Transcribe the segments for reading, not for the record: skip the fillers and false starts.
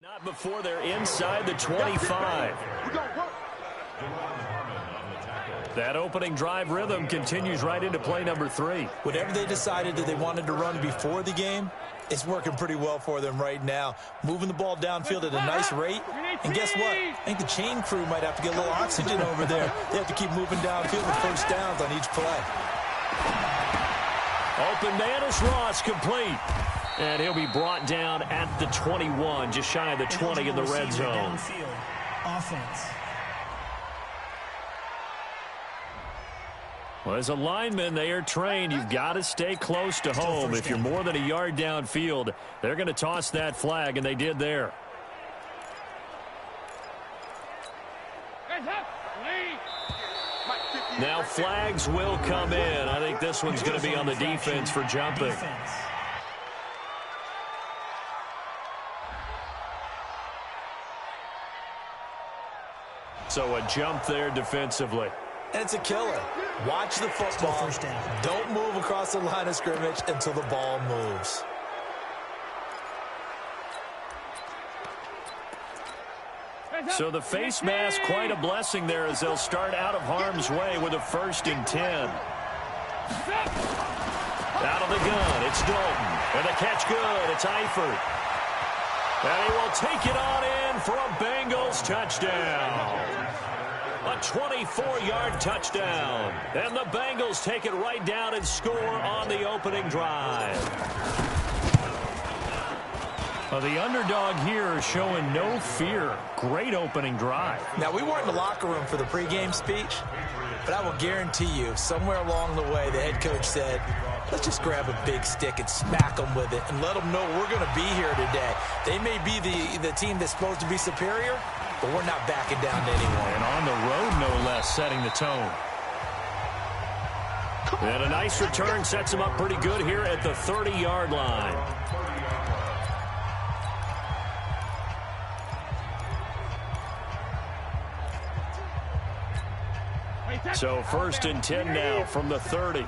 Not before they're inside the 25. That opening drive rhythm continues right into play number 3. Whatever they decided that they wanted to run before the game, it's working pretty well for them right now. Moving the ball downfield at a nice rate. And guess what? I think the chain crew might have to get a little oxygen over there. They have to keep moving downfield with first downs on each play. Open man is Ross, complete. And he'll be brought down at the 21, just shy of the 20 in the red zone. Offense. Well, as a lineman, they are trained. You've got to stay close to home. If you're more than a yard downfield, they're going to toss that flag, and they did there. Now flags will come in. I think this one's going to be on the defense for jumping. So a jump there defensively. And it's a killer. Watch the football. Don't move across the line of scrimmage until the ball moves. So the face mask, quite a blessing there as they'll start out of harm's way with a 1st and 10. Out of the gun, it's Dalton. And the catch good, it's Eifert. And he will take it on in for a Bengals touchdown. A 24-yard touchdown. And the Bengals take it right down and score on the opening drive. Well, the underdog here is showing no fear. Great opening drive. Now, we weren't in the locker room for the pregame speech, but I will guarantee you, somewhere along the way, the head coach said, let's just grab a big stick and smack them with it and let them know we're going to be here today. They may be the team that's supposed to be superior, but we're not backing down to anyone. And on the road, no less, setting the tone. And a nice return sets him up pretty good here at the 30-yard line. So 1st and 10 now from the 30.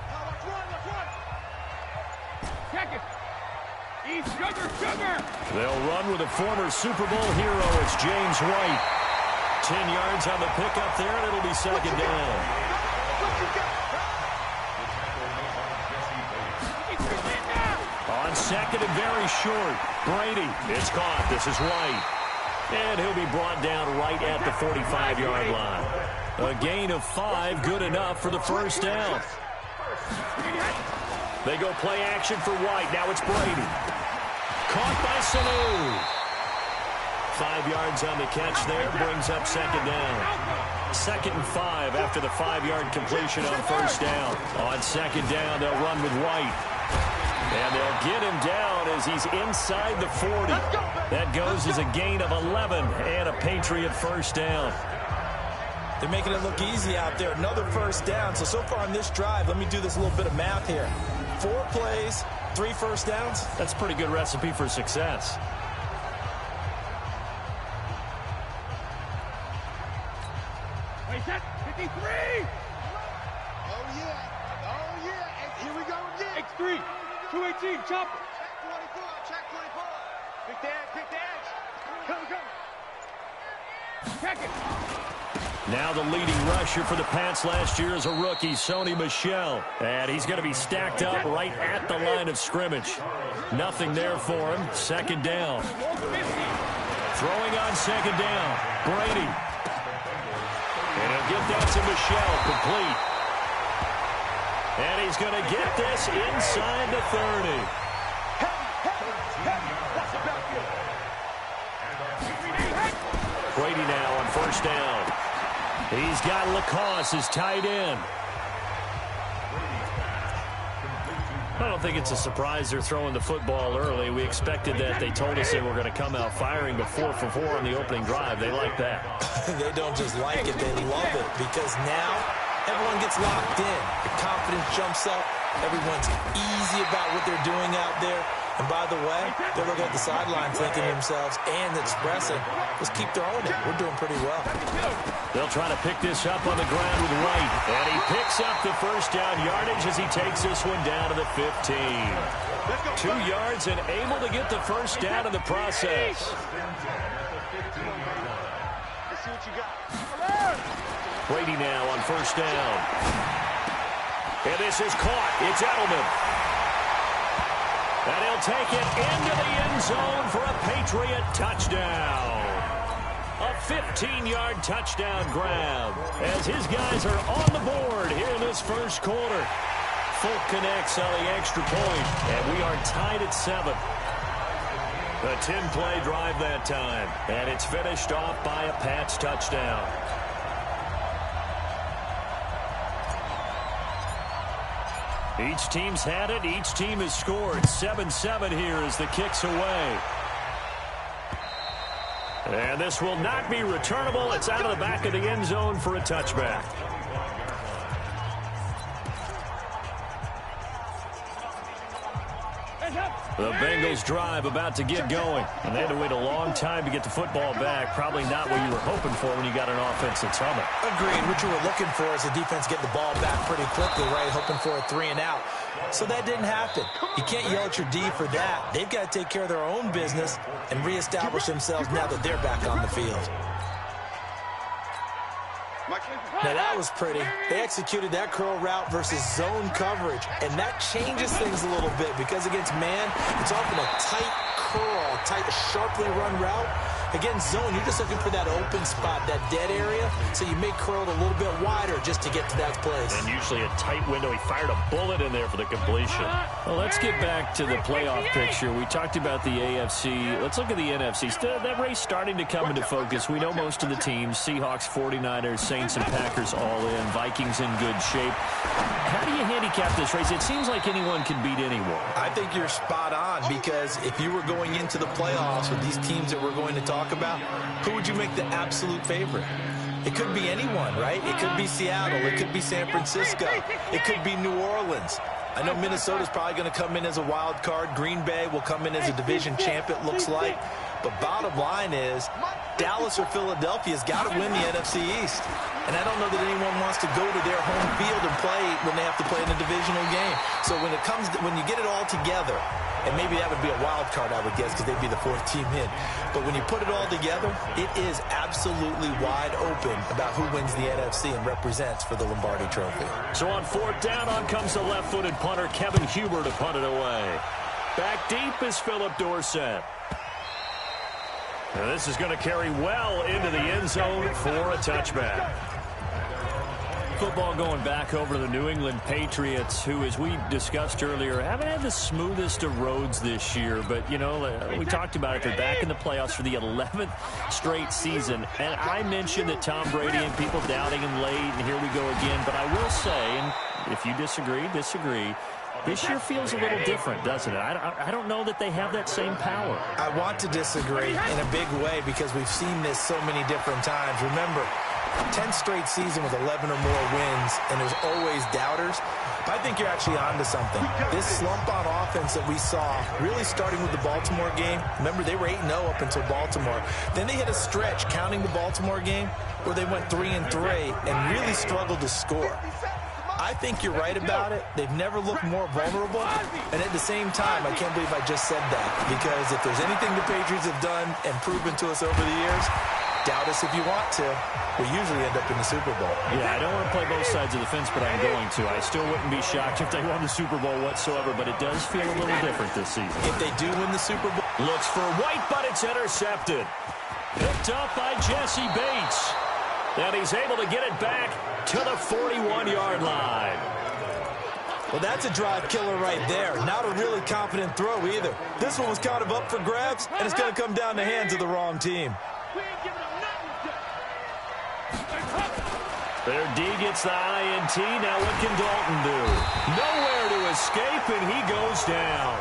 They'll run with a former Super Bowl hero. It's James White. 10 yards on the pickup there, and it'll be 2nd down. On 2nd and very short. Brady. It's caught. This is White. And he'll be brought down right at the 45-yard line. A gain of 5, good enough for the 1st down. They go play action for White. Now it's Brady. Caught by Sanu. 5 yards on the catch there, brings up 2nd down. 2nd and 5 after the 5-yard completion on 1st down. On 2nd down, they'll run with White. And they'll get him down as he's inside the 40. That goes as a gain of 11 and a Patriot 1st down. They're making it look easy out there. Another 1st down. So far on this drive, let me do this little bit of math here. 4 plays, 3 1st downs. That's a pretty good recipe for success. Wait, set, 53! Oh, yeah. Oh, yeah. And here we go again. X3, 218, chop. Check 24. Pick the edge. Go. Check it. Now the leading rusher for the Pats last year is a rookie, Sony Michel. And he's going to be stacked up right at the line of scrimmage. Nothing there for him. 2nd down. Throwing on 2nd down. Brady. And he'll get that to Michel, complete. And he's going to get this inside the 30. Brady now on 1st down. He's got Lacoste as tight end. I don't think it's a surprise they're throwing the football early. We expected that. They told us they were going to come out firing, but 4 for 4 on the opening drive. They like that. They don't just like it, they love it, because now everyone gets locked in. The confidence jumps up. Everyone's easy about what they're doing out there. And by the way, they're looking at the sideline thinking to themselves and expressing, let's keep throwing it. We're doing pretty well. They'll try to pick this up on the ground with White. And he picks up the first down yardage as he takes this one down to the 15. 2 yards and able to get the first down in the process. Let's see what you got. Brady now on first down. And this is caught. It's Edelman. And he'll take it into the end zone for a Patriot touchdown. A 15-yard touchdown grab as his guys are on the board here in this first quarter. Folk connects on the extra point, and we are tied at 7. A 10-play drive that time, and it's finished off by a Pats touchdown. Each team's had it. Each team has scored. 7-7 here as the kick's away. And this will not be returnable. It's out of the back of the end zone for a touchback. The Bengals drive about to get going. And they had to wait a long time to get the football back. Probably not what you were hoping for when you got an offense that's humming. Agreed. What you were looking for is the defense get the ball back pretty quickly, right? Hoping for a 3 and out. So that didn't happen. You can't yell at your D for that. They've got to take care of their own business and reestablish themselves now that they're back on the field. Now that was pretty. They executed that curl route versus zone coverage, and that changes things a little bit because against man, it's often a tight curl, tight, sharply run route. Against zone, you're just looking for that open spot, that dead area, so you may curl it a little bit wider just to get to that place. And usually a tight window. He fired a bullet in there for the completion. Well, let's get back to the playoff picture. We talked about the AFC. Let's look at the NFC. That race starting to come into focus. We know most of the teams, Seahawks, 49ers, Saints, and Packers all in. Vikings in good shape. How do you handicap this race? It seems like anyone can beat anyone. I think you're spot on because if you were going into the playoffs with these teams that we're going to talk about, who would you make the absolute favorite? It could be anyone, right? It could be Seattle. It could be San Francisco. It could be New Orleans. I know Minnesota's probably going to come in as a wild card. Green Bay will come in as a division champ, it looks like. But bottom line is Dallas or Philadelphia's got to win the NFC East. And I don't know that anyone wants to go to their home field and play when they have to play in a divisional game. So when it comes to, when you get it all together, and maybe that would be a wild card, I would guess, because they'd be the 4th team in. But when you put it all together, it is absolutely wide open about who wins the NFC and represents for the Lombardi Trophy. So on 4th down, on comes the left-footed punter, Kevin Huber, to punt it away. Back deep is Philip Dorsett. And this is going to carry well into the end zone for a touchback. Football going back over to the New England Patriots, who, as we discussed earlier, haven't had the smoothest of roads this year. But, you know, we talked about it. They're back in the playoffs for the 11th straight season. And I mentioned that Tom Brady and people doubting him late, and here we go again. But I will say, and if you disagree, this year feels a little different, doesn't it? I don't know that they have that same power. I want to disagree in a big way because we've seen this so many different times. Remember, 10 straight season with 11 or more wins, and there's always doubters. But I think you're actually onto something. This slump on offense that we saw, really starting with the Baltimore game. Remember, they were 8-0 up until Baltimore. Then they hit a stretch, counting the Baltimore game, where they went 3-3 and really struggled to score. I think you're right about it. They've never looked more vulnerable. And at the same time, I can't believe I just said that. Because if there's anything the Patriots have done and proven to us over the years, doubt us if you want to. We usually end up in the Super Bowl. Yeah, I don't want to play both sides of the fence, but I'm going to. I still wouldn't be shocked if they won the Super Bowl whatsoever, but it does feel a little different this season. If they do win the Super Bowl. Looks for White, but it's intercepted. Picked up by Jesse Bates. And he's able to get it back to the 41-yard line. Well, that's a drive killer right there. Not a really confident throw either. This one was kind of up for grabs, and it's going to come down the hands of the wrong team. Their D gets the INT. Now what can Dalton do? Nowhere to escape, and he goes down.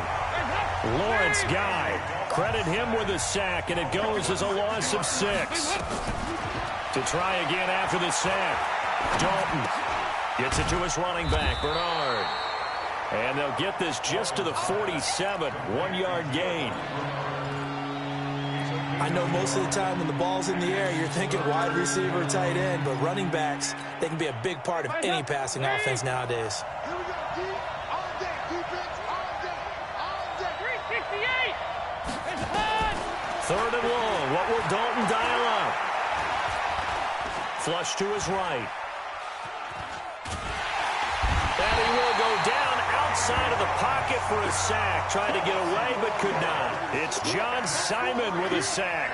Lawrence Guy, credit him with a sack, and it goes as a loss of 6. To try again after the sack. Dalton gets it to his running back, Bernard. And they'll get this just to the 47, 1-yard gain. I know most of the time when the ball's in the air, you're thinking wide receiver, tight end, but running backs, they can be a big part of any passing offense nowadays. Here we go, D. All day. Defense, all day. All day. 368. It's hot. 3rd and long. What will Dalton dial up? Flush to his right. And he will go down outside of the pocket for a sack. Tried to get away, but could not. It's John Simon with a sack.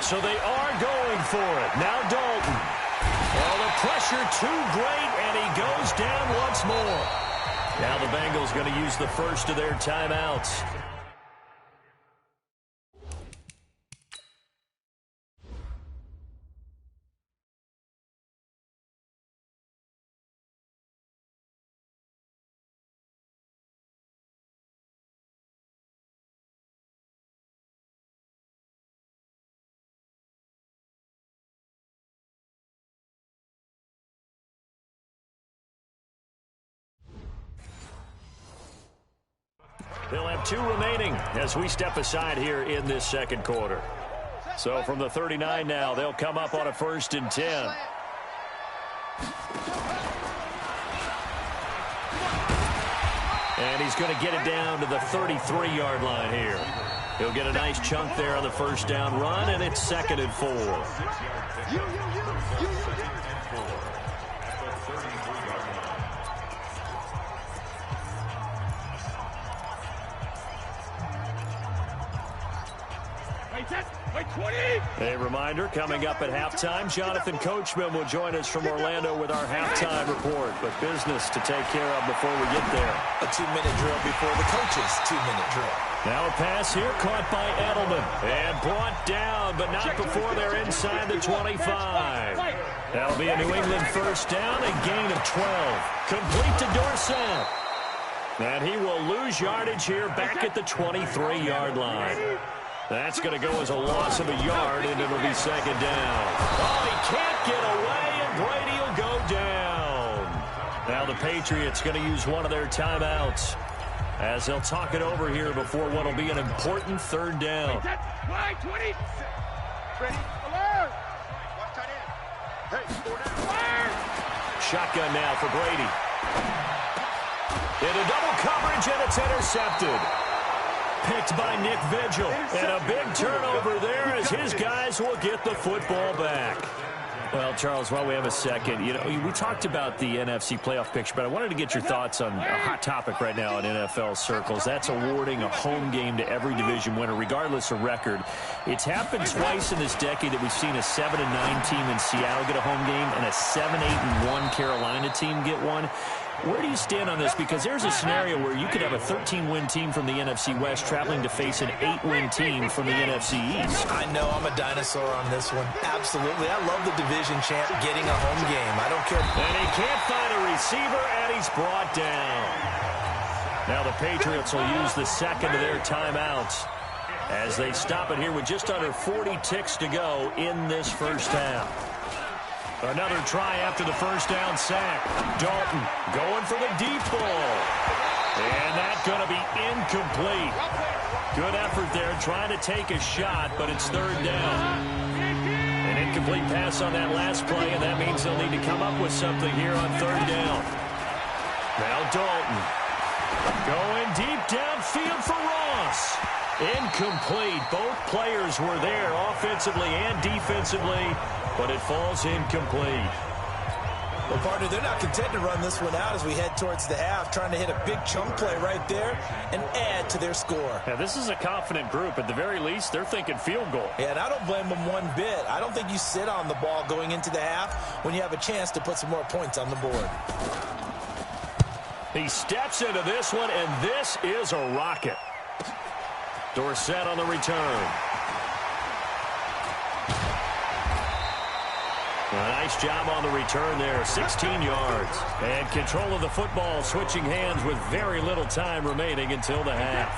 So they are going for it. Now Dalton. Well, the pressure too great, and he goes down once more. Now the Bengals going to use the first of their timeouts. They'll have 2 remaining as we step aside here in this second quarter. So from the 39 now, they'll come up on a 1st and 10. And he's going to get it down to the 33-yard line here. He'll get a nice chunk there on the first down run, and it's 2nd and 4. A reminder, coming up at halftime, Jonathan Coachman will join us from Orlando with our halftime report. But business to take care of before we get there. A 2-minute drill before the coach's 2-minute drill. Now a pass here caught by Edelman. And brought down, but not before they're inside the 25. That'll be a New England first down, a gain of 12. Complete to Dorsett. And he will lose yardage here back at the 23-yard line. That's going to go as a loss of a yard, and it'll be 2nd down. Oh, he can't get away, and Brady will go down. Now the Patriots going to use one of their timeouts as they'll talk it over here before what will be an important 3rd down. Shotgun now for Brady. Into double coverage, and it's intercepted. Picked by Nick Vigil. And a big turnover there as his guys will get the football back. Well, Charles, while we have a second, we talked about the NFC playoff picture, but I wanted to get your thoughts on a hot topic right now in NFL circles. That's awarding a home game to every division winner, regardless of record. It's happened twice in this decade that we've seen a 7-9 team in Seattle get a home game and a 7-8-1 Carolina team get one. Where do you stand on this? Because there's a scenario where you could have a 13-win team from the NFC West traveling to face an 8-win team from the NFC East. I know I'm a dinosaur on this one. Absolutely. I love the division champ getting a home game. I don't care. And he can't find a receiver, and he's brought down. Now the Patriots will use the 2nd of their timeouts as they stop it here with just under 40 ticks to go in this first half. Another try after the first down sack. Dalton going for the deep ball. And that's going to be incomplete. Good effort there trying to take a shot, but it's 3rd down. An incomplete pass on that last play, and that means they'll need to come up with something here on 3rd down. Now Dalton going deep downfield for Ross. Incomplete. Both players were there offensively and defensively, but it falls incomplete. Well, partner, they're not content to run this one out as we head towards the half, trying to hit a big chunk play right there and add to their score. Now, this is a confident group. At the very least, they're thinking field goal. Yeah, and I don't blame them one bit. I don't think you sit on the ball going into the half when you have a chance to put some more points on the board. He steps into this one, and this is a rocket. Dorsett on the return. A nice job on the return there, 16 yards. And control of the football, switching hands with very little time remaining until the half.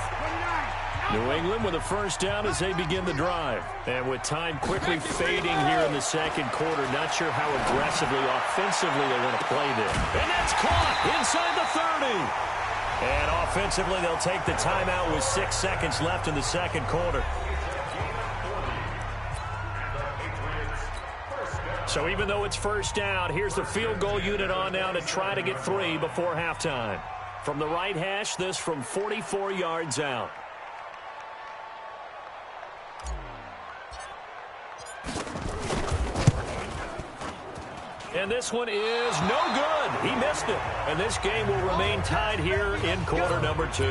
New England with a first down as they begin the drive. And with time quickly fading here in the second quarter, not sure how aggressively, offensively they want to play this. And that's caught inside the 30. And offensively, they'll take the timeout with 6 seconds left in the second quarter. So even though it's first down, here's the field goal unit on now to try to get 3 before halftime. From the right hash, this from 44 yards out. And this one is no good. He missed it. And this game will remain tied here in quarter number 2.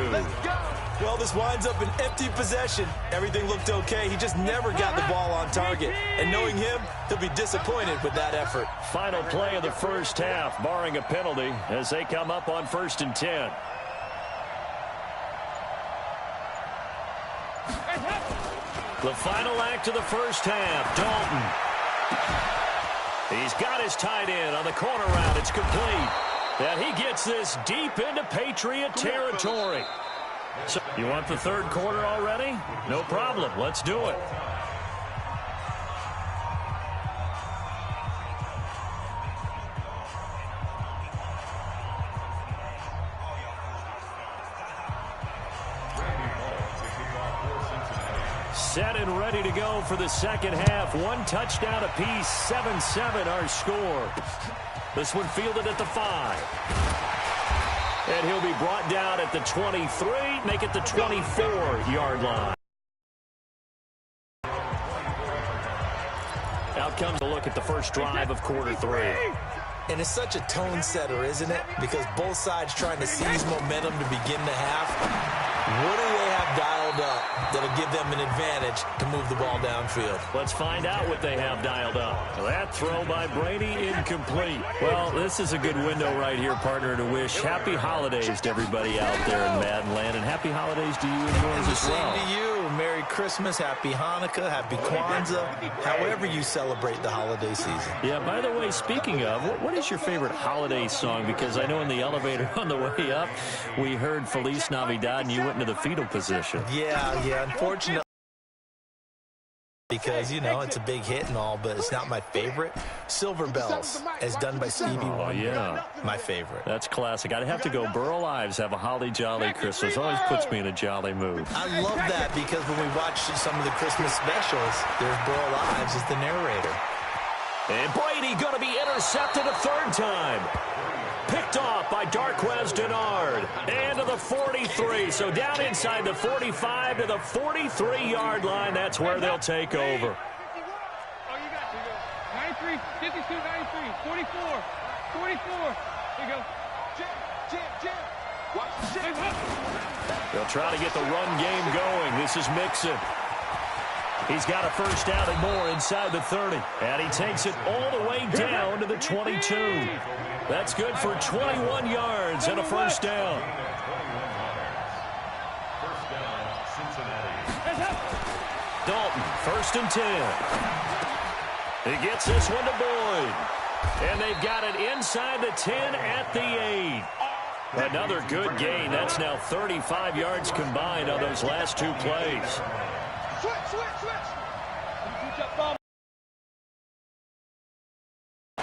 Well, this winds up an empty possession. Everything looked okay. He just never got the ball on target. And knowing him, he'll be disappointed with that effort. Final play of the first half, barring a penalty, as they come up on 1st and 10. The final act of the first half, Dalton. He's got his tight end on the corner route. It's complete. And he gets this deep into Patriot territory. So, you want the third quarter already? No problem. Let's do it. Set and ready to go for the second half. 1 touchdown apiece, 7-7 our score. This one fielded at the 5. And he'll be brought down at the 23, make it the 24-yard line. Out comes a look at the first drive of quarter 3. And it's such a tone setter, isn't it? Because both sides trying to seize momentum to begin the half. What do they have dialed up that'll give them an advantage to move the ball downfield? Let's find out what they have dialed up. That throw by Brady, incomplete. Well, this is a good window right here, partner, to wish happy holidays to everybody out there in Madden land. And happy holidays to you and yours as well. Same to you. Merry Christmas, Happy Hanukkah, Happy Kwanzaa, however you celebrate the holiday season. Yeah, by the way, speaking of, what is your favorite holiday song? Because I know in the elevator on the way up, we heard Feliz Navidad, and you went into the fetal position. Yeah, unfortunately. Because, you know, it's a big hit and all, but it's not my favorite. Silver Bells, as done by Stevie Wonder. Oh, yeah. My favorite. That's classic. I'd have to go Burl Ives, have a holly jolly Christmas. Always puts me in a jolly mood. I love that because when we watch some of the Christmas specials, there's Burl Ives as the narrator. And Brady going to be intercepted a 3rd time. Picked off by Darquez Denard. And to the 43. So down inside the 45 to the 43-yard line. That's where they'll take over. Oh, you got to go. 93, 52, 93, 44, 44. There you go. Jim. Watch the jam. They'll try to get the run game going. This is Mixon. He's got a first down and more inside the 30. And he takes it all the way down to the 22. That's good for 21 yards and a first down. Dalton, 1st and 10. He gets this one to Boyd. And they've got it inside the 10 at the 8. Another good gain. That's now 35 yards combined on those last 2 plays. Switch.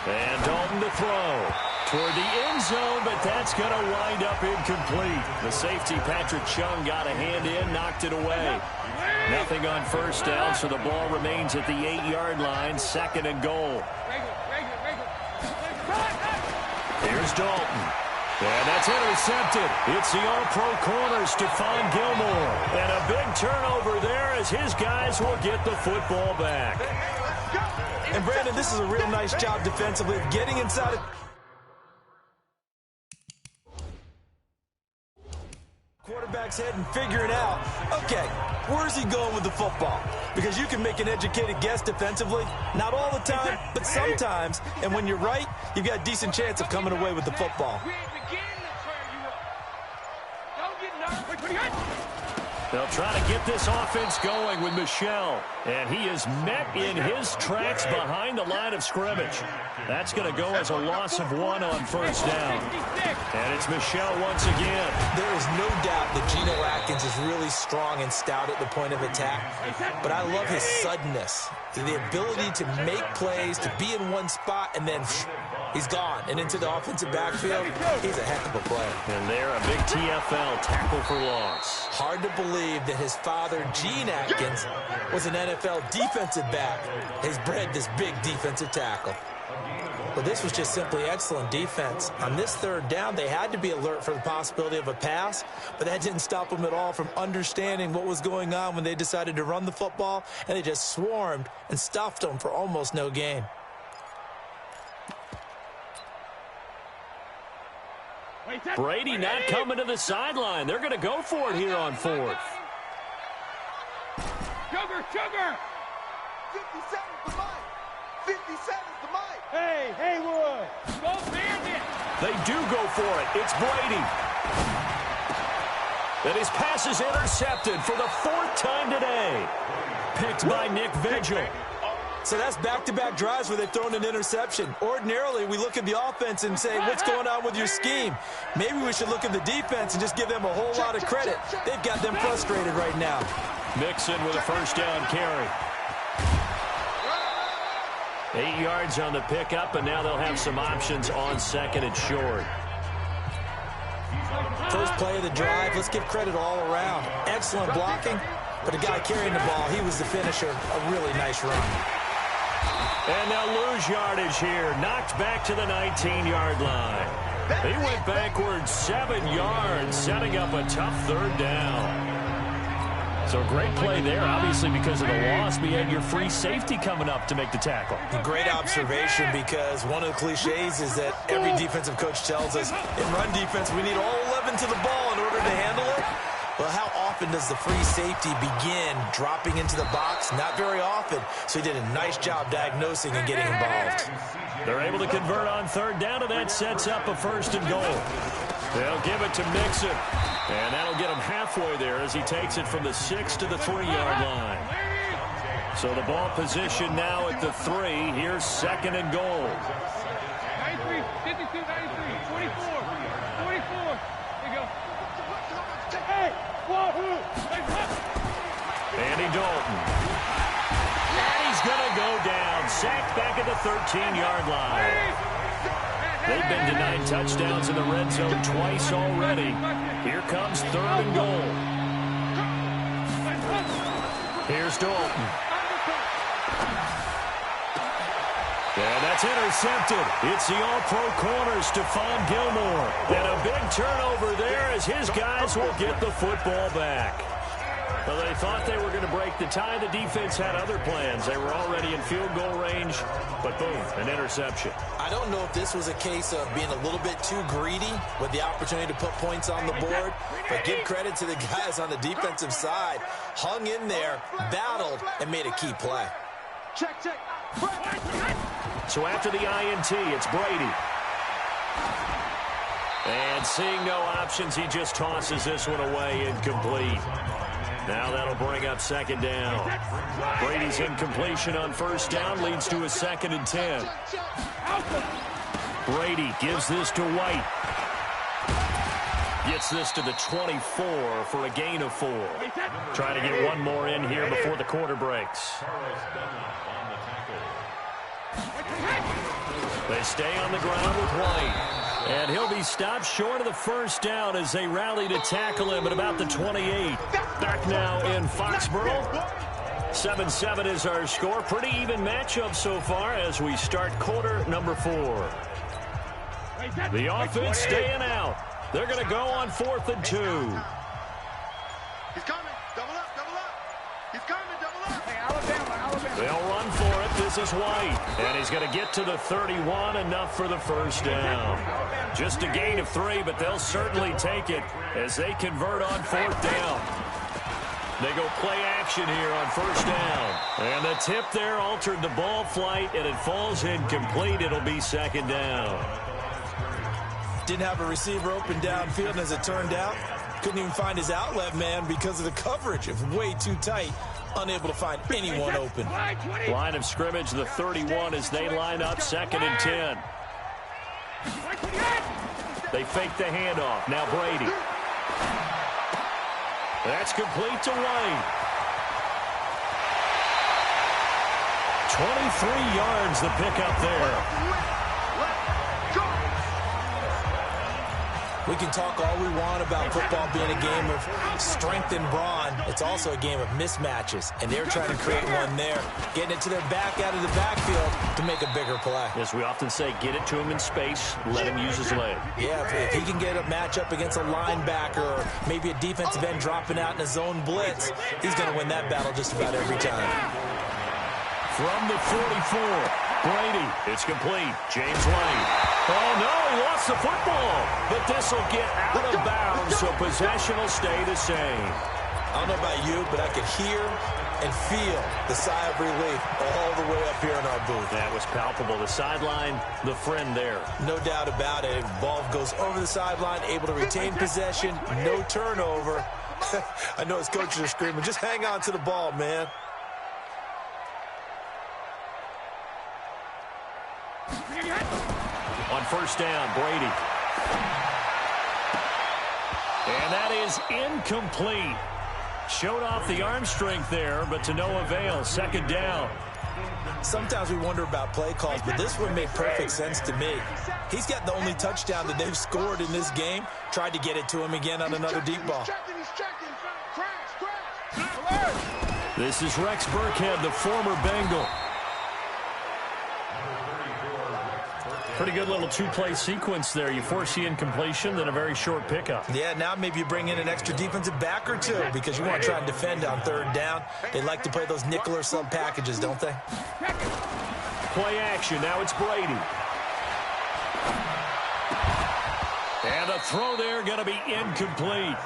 And Dalton to throw toward the end zone, but that's going to wind up incomplete. The safety, Patrick Chung, got a hand in, knocked it away. Nothing on first down, so the ball remains at the 8-yard line, 2nd and goal. Here's Dalton. And that's intercepted. It's the all-pro corner, Stephon Gilmore. And a big turnover there as his guys will get the football back. And, Brandon, this is a real nice job defensively of getting inside of quarterback's head and figuring out, okay, where's he going with the football? Because you can make an educated guess defensively, not all the time, but sometimes. And when you're right, you've got a decent chance of coming away with the football. They'll try to get this offense going with Michel. And he is met in his tracks behind the line of scrimmage. That's going to go as a loss of 1 on first down. And it's Michel once again. There is no doubt that Geno Atkins is really strong and stout at the point of attack, but I love his suddenness, the ability to make plays, to be in one spot, and then he's gone and into the offensive backfield. He's a heck of a player. And there, a big TFL tackle for loss. Hard to believe that his father, Gene Atkins, was an NFL defensive back. He's bred this big defensive tackle. But this was just simply excellent defense. On this third down, they had to be alert for the possibility of a pass, but that didn't stop them at all from understanding what was going on when they decided to run the football, and they just swarmed and stuffed them for almost no gain. Brady not coming to the sideline. They're going to go for it here on fourth. Sugar! 57 to Mike. 57 to Mike. Hey, Wood. Go Bandit. They do go for it. It's Brady. And his pass is intercepted for the fourth time today. Picked by Nick Vigil. So that's back-to-back drives where they've thrown an interception. Ordinarily, we look at the offense and say, what's going on with your scheme? Maybe we should look at the defense and just give them a whole lot of credit. They've got them frustrated right now. Mixon with a first down carry. 8 yards on the pickup, and now they'll have some options on second and short. First play of the drive, let's give credit all around. Excellent blocking, but the guy carrying the ball, he was the finisher. A really nice run. And they'll lose yardage here. Knocked back to the 19-yard line. He went backwards 7 yards, setting up a tough third down. So great play there, obviously because of the loss. We had your free safety coming up to make the tackle. Great observation, because one of the cliches is that every defensive coach tells us in run defense we need all 11 to the ball in order to handle it. Well, how often does the free safety begin dropping into the box? Not very often. So he did a nice job diagnosing and getting involved. They're able to convert on third down, and that sets up a first and goal. They'll give it to Mixon. And that'll get him halfway there as he takes it from the 6 to the 3-yard line. So the ball position now at the 3. Here's second and goal. 93, 52, 93, 24, 44. There you go. Hey, wahoo! Andy Dalton. And he's going to go down. Sacked back at the 13-yard line. They've been denied touchdowns in the red zone twice already. Here comes third and goal. Here's Dalton. And that's intercepted. It's the all-pro corner, Stephon Gilmore. And a big turnover there as his guys will get the football back. Well, they thought they were going to break the tie. The defense had other plans. They were already in field goal range, but boom, an interception. I don't know if this was a case of being a little bit too greedy with the opportunity to put points on the board, but give credit to the guys on the defensive side. Hung in there, battled, and made a key play. Check. So after the INT, it's Brady. And seeing no options, he just tosses this one away, incomplete. Now that'll bring up second down. Brady's incompletion on first down leads to a 2nd and 10. Brady gives this to White. Gets this to the 24 for a gain of 4. Trying to get one more in here before the quarter breaks. They stay on the ground with White. And he'll be stopped short of the first down as they rally to tackle him at about the 28. Back now in Foxborough. 7-7 is our score. Pretty even matchup so far as we start quarter number 4. The offense staying out. They're going to go on 4th and 2. He's coming. Double up. He's coming. Double up. Hey, Alabama. They'll run for it. This is White. And he's going to get to the 31, enough for the first down. Just a gain of 3, but they'll certainly take it as they convert on 4th down. They go play action here on first down. And the tip there altered the ball flight, and it falls incomplete. It'll be second down. Didn't have a receiver open downfield, and as it turned out, couldn't even find his outlet man because of the coverage. It was way too tight. Unable to find anyone open. Line of scrimmage, the 31 as they line up 2nd and 10. They fake the handoff. Now Brady. That's complete to White. 23 yards the pickup there. We can talk all we want about football being a game of strength and brawn. It's also a game of mismatches, and they're trying to create one there, getting it to their back out of the backfield to make a bigger play. As we often say, get it to him in space, let him use his leg. Yeah, if he can get a matchup against a linebacker or maybe a defensive end dropping out in a zone blitz, he's going to win that battle just about every time. From the 44, Brady. It's complete. James White. Oh, no, he lost the football. But this will get out of bounds, so possession will stay the same. I don't know about you, but I could hear and feel the sigh of relief all the way up here in our booth. That was palpable. The sideline, the friend there. No doubt about it. Ball goes over the sideline, able to retain possession, no turnover. I know his coaches are screaming, just hang on to the ball, man. On first down, Brady. And that is incomplete. Showed off the arm strength there, but to no avail. Second down. Sometimes we wonder about play calls, but this one made perfect sense to me. He's got the only touchdown that they've scored in this game. Tried to get it to him again on another deep ball. This is Rex Burkhead, the former Bengal. Pretty good little two-play sequence there. You force the incompletion, then a very short pickup. Yeah, now maybe you bring in an extra defensive back or two because you want to try and defend on third down. They like to play those nickel or sub packages, don't they? Play action. Now it's Brady. And a throw there going to be incomplete.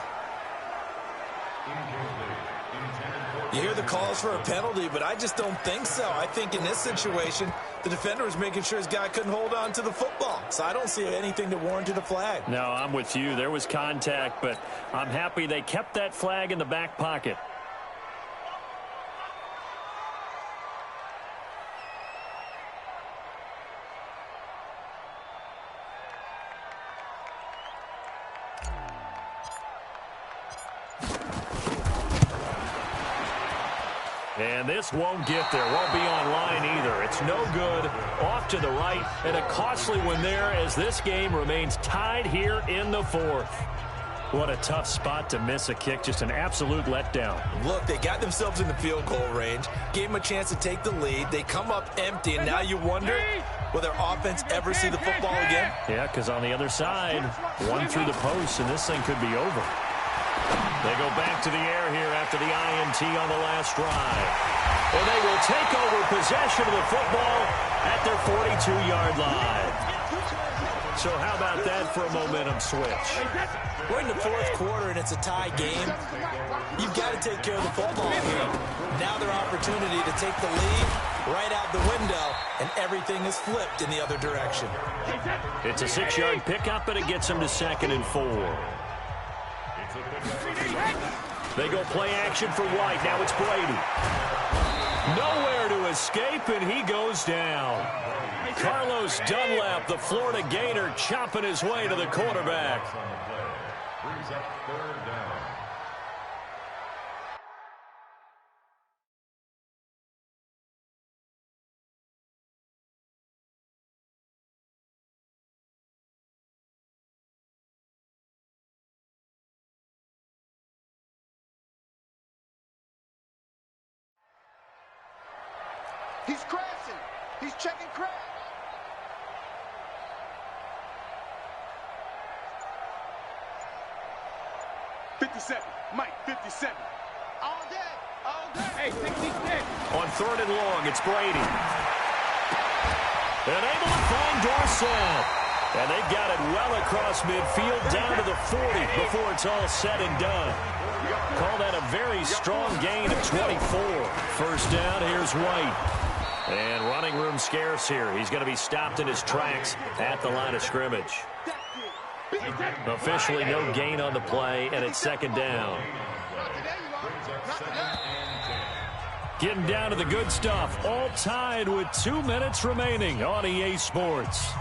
You hear the calls for a penalty, but I just don't think so. I think in this situation, the defender was making sure his guy couldn't hold on to the football. So I don't see anything that warranted a flag. No, I'm with you. There was contact, but I'm happy they kept that flag in the back pocket. And this won't get there. Won't be on line either. It's no good. Off to the right. And a costly one there as this game remains tied here in the fourth. What a tough spot to miss a kick. Just an absolute letdown. Look, they got themselves in the field goal range. Gave them a chance to take the lead. They come up empty, and now you wonder, will their offense ever see the football again? Yeah, because on the other side, one through the post, and this thing could be over. They go back to the air here after the INT on the last drive. And they will take over possession of the football at their 42-yard line. So how about that for a momentum switch? We're in the fourth quarter, and it's a tie game. You've got to take care of the football here. Now their opportunity to take the lead right out the window, and everything is flipped in the other direction. It's a 6-yard pickup, and it gets them to 2nd and 4. They go play action for White. Now it's Brady. Nowhere to escape, and he goes down. Carlos Dunlap, the Florida Gator, chopping his way to the quarterback. Brings up third down. He's crashing. He's checking crash. Mike, 57. All day, all day. Hey, 66. On 3rd and long, it's Brady. And able to find Dorsett. And they've got it well across midfield down to the 40 before it's all said and done. Call that a very strong gain of 24. First down, here's White. And running room scarce here. He's going to be stopped in his tracks at the line of scrimmage. Officially no gain on the play, and it's 2nd down. Getting down to the good stuff. All tied with 2 minutes remaining on EA Sports.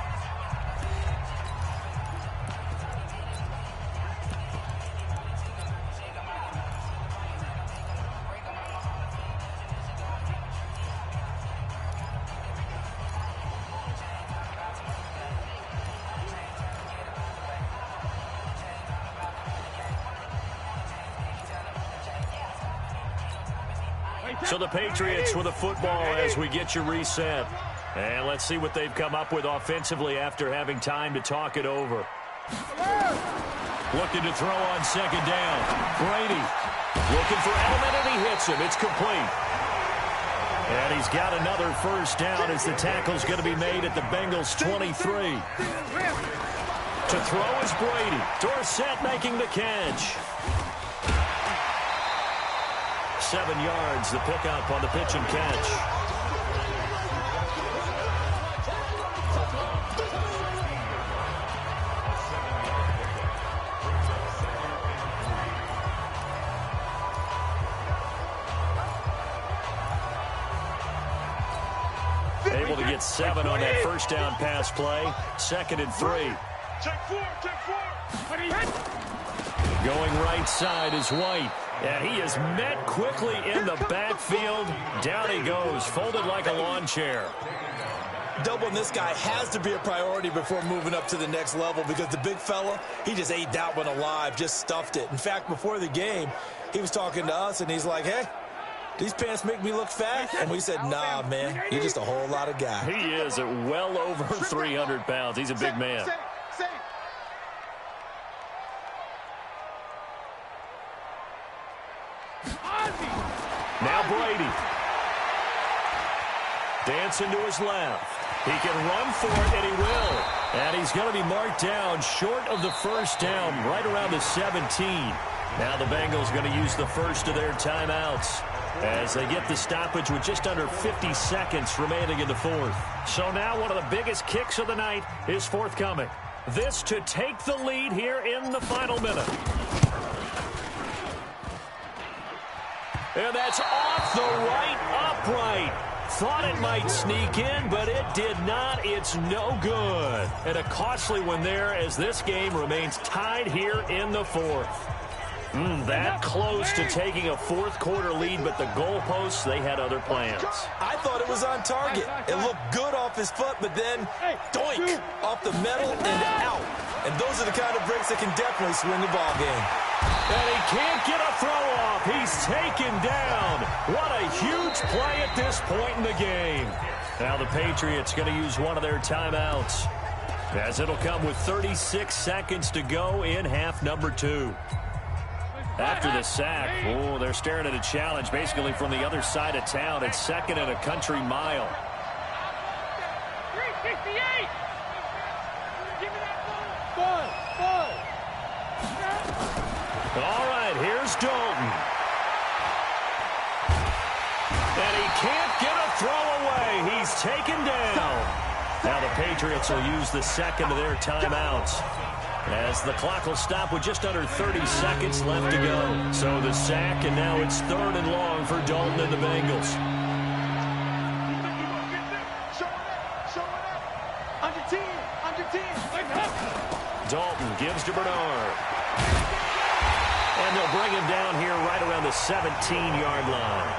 So the Patriots with a football as we get you reset. And let's see what they've come up with offensively after having time to talk it over. Looking to throw on second down. Brady looking for Edelman, and he hits him. It's complete. And he's got another first down as the tackle's going to be made at the Bengals' 23. To throw is Brady. Dorsett making the catch. 7 yards, the pickup on the pitch and catch. Able to get 7 on that first down pass play. 2nd and 3. Check 4, check 4. Going right side is White. And he is met quickly in the backfield. Down he goes, folded like a lawn chair. Doubling this guy has to be a priority before moving up to the next level because the big fella, he just ate that one alive, just stuffed it. In fact, before the game, he was talking to us, and he's like, hey, these pants make me look fat? And we said, nah, man, you're just a whole lot of guy. He is at well over 300 pounds. He's a big man. Now Brady. Dancing to his left. He can run for it, and he will. And he's going to be marked down short of the first down, right around the 17. Now the Bengals going to use the first of their timeouts as they get the stoppage with just under 50 seconds remaining in the fourth. So now one of the biggest kicks of the night is forthcoming. This to take the lead here in the final minute. And that's off the right upright. Thought it might sneak in, but it did not. It's no good. And a costly one there as this game remains tied here in the fourth. That close to taking a fourth-quarter lead, but the goalposts, they had other plans. I thought it was on target. It looked good off his foot, but then, doink, off the metal and out. And those are the kind of breaks that can definitely swing the ball game. And he can't get a throw off. He's taken down. What a huge play at this point in the game. Now the Patriots going to use one of their timeouts, as it'll come with 36 seconds to go in half number 2. After the sack, they're staring at a challenge basically from the other side of town. It's 2nd and a country mile. 368. Give me that ball. All right, here's Dalton. And he can't get a throw away. He's taken down. Now the Patriots will use the second of their timeouts, as the clock will stop with just under 30 seconds left to go. So the sack, and now it's 3rd and long for Dalton and the Bengals. Show it up. Under 10. Dalton gives to Bernard. And they'll bring him down here right around the 17-yard line.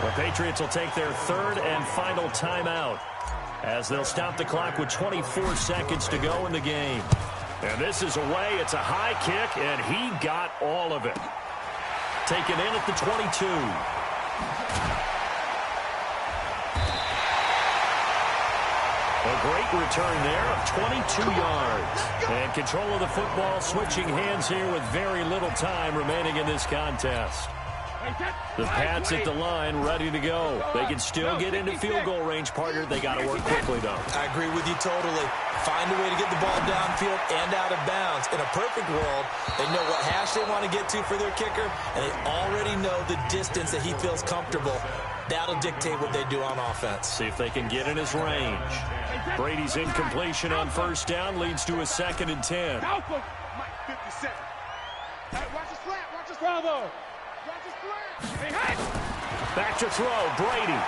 The Patriots will take their 3rd and final timeout, as they'll stop the clock with 24 seconds to go in the game. And this is away. It's a high kick, and he got all of it. Taken in at the 22. A great return there of 22 yards. And control of the football switching hands here with very little time remaining in this contest. The Pats at the line ready to go. They can still get into field goal range, partner. They got to work quickly, though. I agree with you totally. Find a way to get the ball downfield and out of bounds. In a perfect world, they know what hash they want to get to for their kicker, and they already know the distance that he feels comfortable. That'll dictate what they do on offense. See if they can get in his range. Brady's incompletion on first down leads to a 2nd and 10. Mike, 57. Watch his flat. Watch his bravo. Watch his flat. Hey, hey. Back to throw. Brady.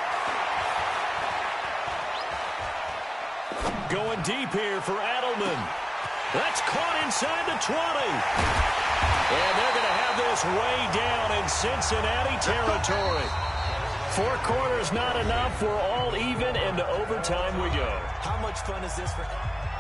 Going deep here for Edelman. That's caught inside the 20. And they're going to have this way down in Cincinnati territory. 4 quarters not enough. We're all even, and to overtime we go. How much fun is this for...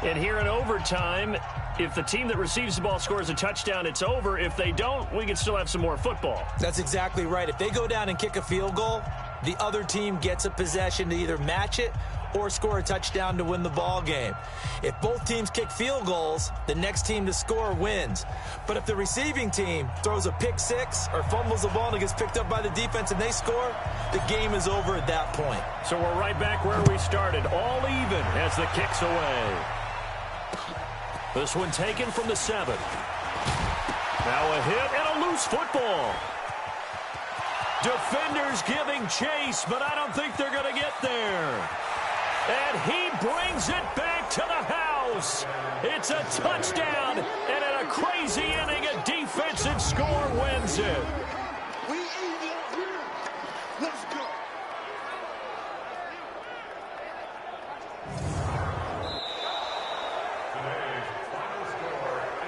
And here in overtime, If the team that receives the ball scores a touchdown, it's over. If they don't, we can still have some more football. That's exactly right. If they go down and kick a field goal, the other team gets a possession to either match it or score a touchdown to win the ball game. If both teams kick field goals, the next team to score wins. But if the receiving team throws a pick six or fumbles the ball and it gets picked up by the defense and they score, the game is over at that point. So we're right back where we started, all even as the kick's away. This one taken from the 7. Now a hit and a loose football. Defenders giving chase, but I don't think they're going to get there. And he brings it back to the house. It's a touchdown, and in a crazy inning, a defensive score wins it.